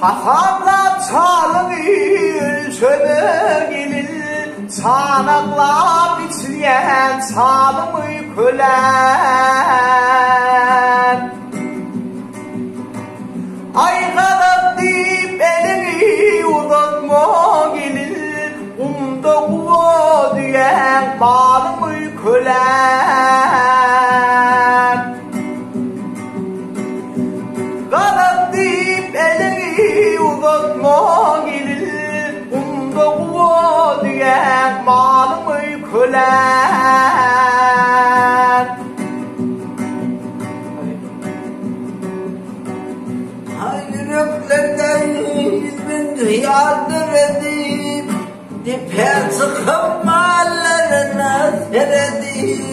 Hasanla çalın ülçöne gelin, çanakla biçilen çalımı kölen. Ay kanat deyip elini uzatma gelin, umda kuva diyen balımı kölen. Kanat deyip elini uzatma gelin, umda kuva diyen balımı kölen. Yüreklerden yüzün yardım edip dipe sıkıp mallarına seredip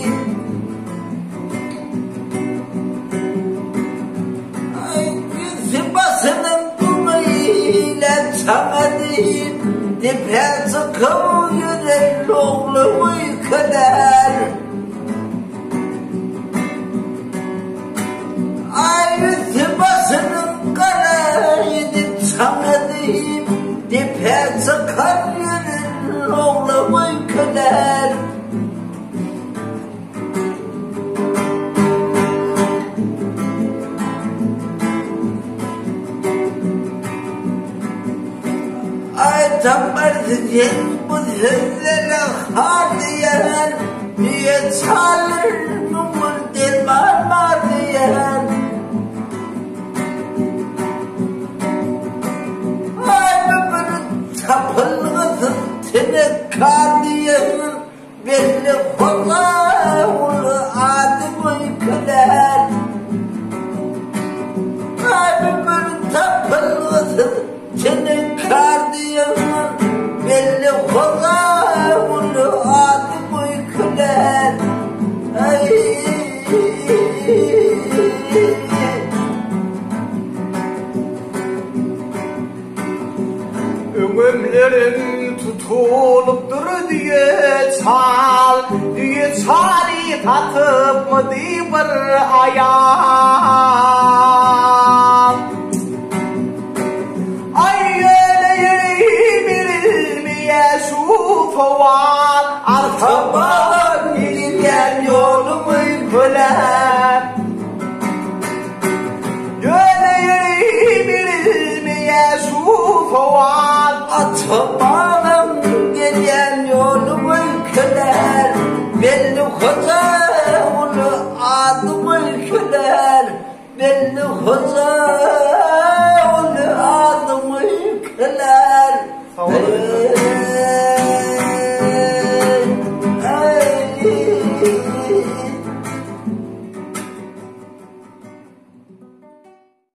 yüzü basının bunu ile çam edip dipe sıkıp yürek oğlumu kadar yüzü basının Sanadayım dipe sıkan yürün oğlumu kadar. Ay tambarsın bu sözlere hardiyen, niye çalır numur dilman mardiyen. Kapılgısın seni kardiyenin belli kolağını adımı kadar. Kalbimin kapılgısın seni kardiyenin belli kolağını adımı kadar. Ömürlerin tutulupdur diye çal, diye çali tatıp mı diye bir ayağım. Ay öyle bilmeye şu tovan, arkadan giden yolumu kölen. Öyle bilmeye şu tovan, Atamanım gelen yolumu köler, belli hoca onu adımı köler, belli hoca onu adımı köler.